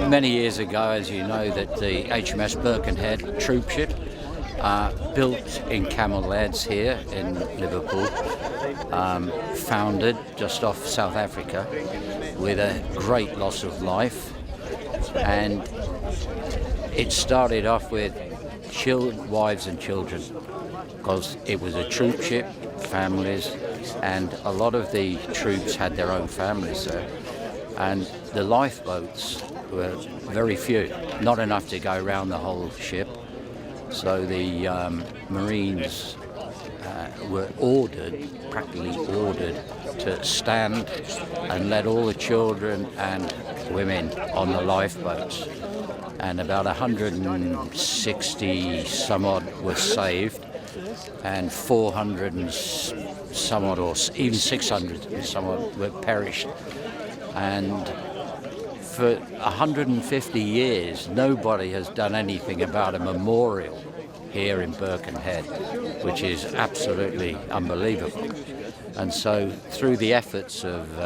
Many years ago, as you know, that the HMS Birkenhead troopship built in Camel Leads here in Liverpool, founded just off South Africa with a great loss of life, and it started off with wives and children because it was a troopship, families, and a lot of the troops had their own families there, and the lifeboats were very few, not enough to go around the whole ship. So the Marines were practically ordered to stand and let all the children and women on the lifeboats. And about 160 some odd were saved, and 400 and some odd, or even 600 and some odd were perished. And for 150 years, nobody has done anything about a memorial here in Birkenhead, which is absolutely unbelievable. And so through the efforts of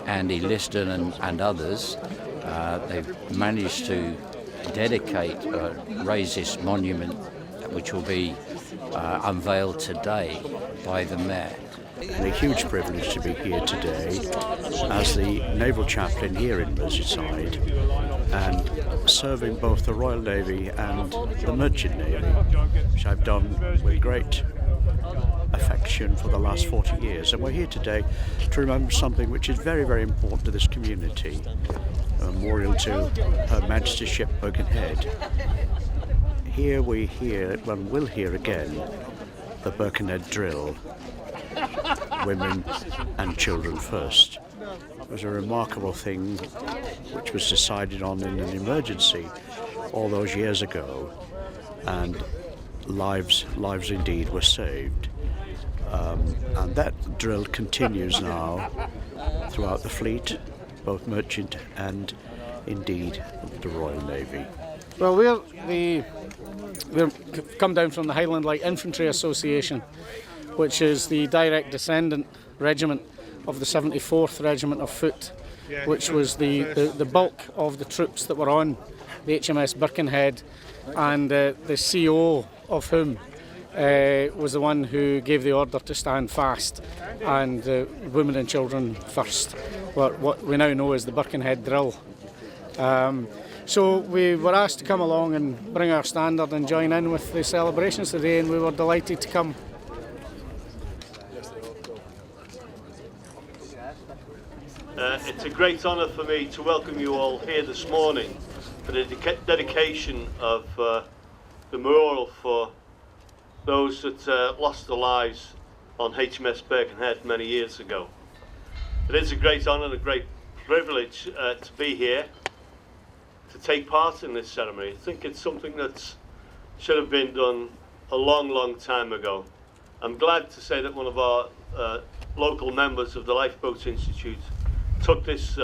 Andy Liston and others, they've managed to raise this monument, which will be unveiled today by the Mayor. And a huge privilege to be here today as the Naval Chaplain here in Merseyside, and serving both the Royal Navy and the Merchant Navy, which I've done with great affection for the last 40 years. And we're here today to remember something which is very, very important to this community, a memorial to Her Majesty's ship Birkenhead. Here we hear, and will hear again, the Birkenhead drill. Women and children first. It was a remarkable thing which was decided on in an emergency all those years ago, and lives indeed were saved. And that drill continues now throughout the fleet, both merchant and indeed the Royal Navy. Well, we've come down from the Highland Light Infantry Association, which is the direct descendant regiment of the 74th Regiment of Foot, which was the bulk of the troops that were on the HMS Birkenhead, and the CO of whom was the one who gave the order to stand fast and women and children first, what we now know as the Birkenhead drill. So we were asked to come along and bring our standard and join in with the celebrations today, and we were delighted to come. It's a great honour for me to welcome you all here this morning for the dedication of the memorial for those that lost their lives on HMS Birkenhead many years ago. It is a great honour and a great privilege to be here to take part in this ceremony. I think it's something that should have been done a long, long time ago. I'm glad to say that one of our local members of the Lifeboats Institute took this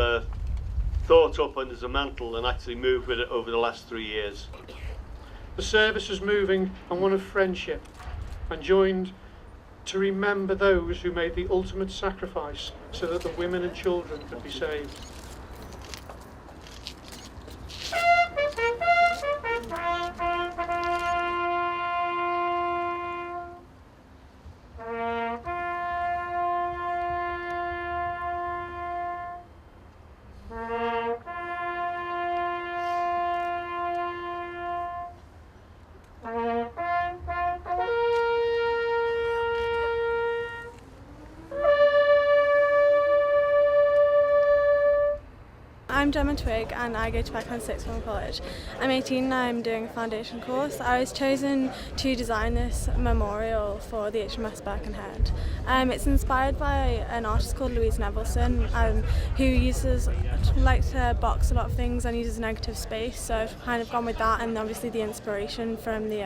thought up under the mantle and actually moved with it over the last 3 years. The service was moving on one of friendship and joined to remember those who made the ultimate sacrifice so that the women and children could be saved. I'm Gemma Twig and I go to Birkenhead Sixth Form College. I'm 18 and I'm doing a foundation course. I was chosen to design this memorial for the HMS Birkenhead. It's inspired by an artist called Louise Nevelson, who likes to box a lot of things and uses negative space, so I've kind of gone with that, and obviously the inspiration from the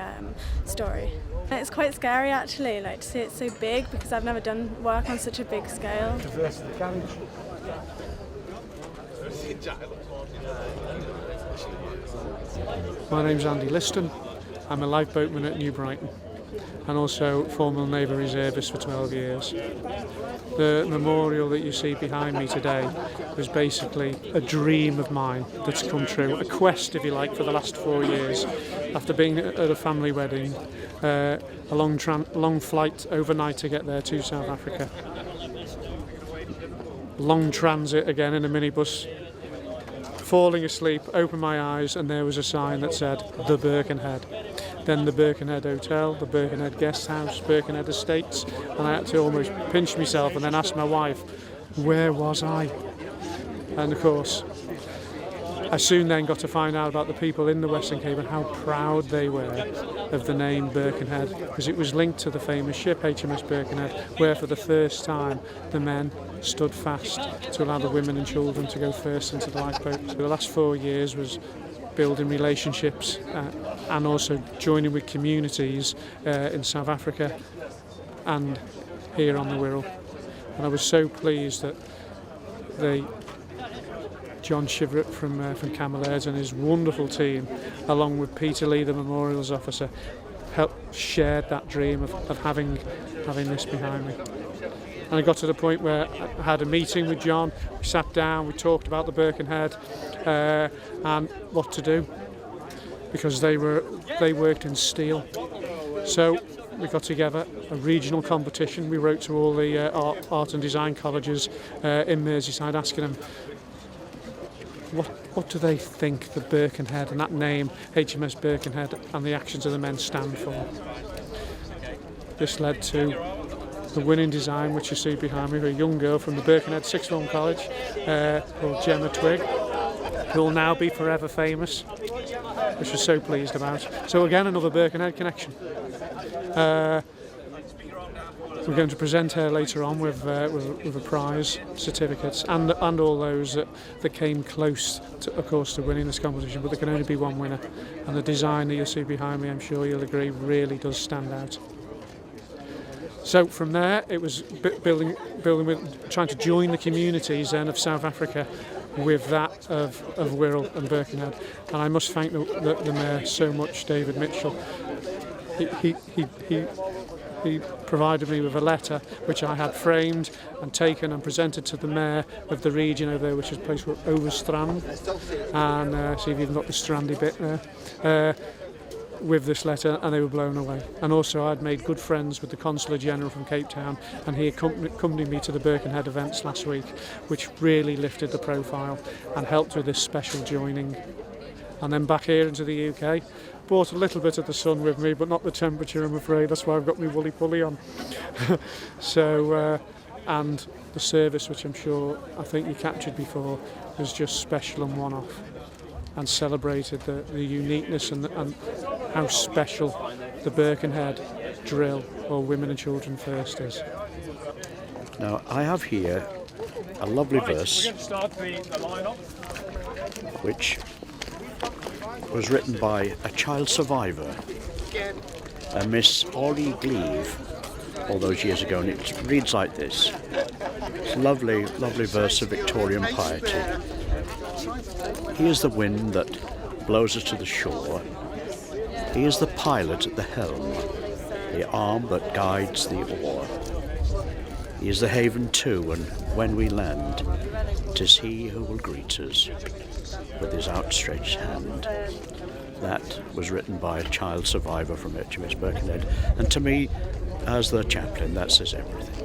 story. It's quite scary actually, to see it so big, because I've never done work on such a big scale. My name's Andy Liston. I'm a lifeboatman at New Brighton. and also former Naval Reservist for 12 years. The memorial that you see behind me today was basically a dream of mine that's come true, a quest, if you like, for the last 4 years. After being at a family wedding, a long flight overnight to get there to South Africa, long transit again in a minibus, falling asleep, opened my eyes, and there was a sign that said the Birkenhead. Then the Birkenhead Hotel, the Birkenhead Guest House, Birkenhead Estates, and I had to almost pinch myself and then ask my wife, where was I? And of course, I soon then got to find out about the people in the Western Cape and how proud they were of the name Birkenhead, because it was linked to the famous ship HMS Birkenhead, where for the first time the men stood fast to allow the women and children to go first into the lifeboat. So the last 4 years was building relationships and also joining with communities in South Africa and here on the Wirral. And I was so pleased that John Shivert from Camelaird and his wonderful team, along with Peter Lee, the memorials officer, shared that dream of having this behind me. And I got to the point where I had a meeting with John. We sat down, we talked about the Birkenhead and what to do, because they worked in steel. So we got together a regional competition. We wrote to all the art and design colleges in Merseyside, asking them what do they think the Birkenhead and that name HMS Birkenhead and the actions of the men stand for. This led to the winning design, which you see behind me, a young girl from the Birkenhead Sixth Form College called Gemma Twigg, who will now be forever famous, which we're so pleased about. So again, another Birkenhead connection. We're going to present her later on with a prize, certificates, and all those that came close, of course, to winning this competition. But there can only be one winner, and the design that you'll see behind me, I'm sure you'll agree, really does stand out. So from there, it was building with trying to join the communities then of South Africa with that of Wirral and Birkenhead. And I must thank the mayor so much, David Mitchell. He provided me with a letter which I had framed and taken and presented to the mayor of the region over there, which is a place called Overstrand. And see if you've got the strandy bit there. With this letter, and they were blown away. And also I'd made good friends with the Consular General from Cape Town, and he accompanied me to the Birkenhead events last week, which really lifted the profile and helped with this special joining. And then back here into the UK, brought a little bit of the sun with me, but not the temperature, I'm afraid. That's why I've got my woolly pulley on. So and the service, which I think you captured before, was just special and one-off, and celebrated the uniqueness and how special the Birkenhead drill, or Women and Children First, is. Now, I have here a lovely verse which was written by a child survivor, a Miss Ollie Gleave, all those years ago, and it reads like this. It's a lovely, lovely verse of Victorian piety. He is the wind that blows us to the shore. He is the pilot at the helm, the arm that guides the oar. He is the haven too, and when we land, 'tis he who will greet us with his outstretched hand. That was written by a child survivor from HMS Birkenhead, and to me, as the chaplain, that says everything.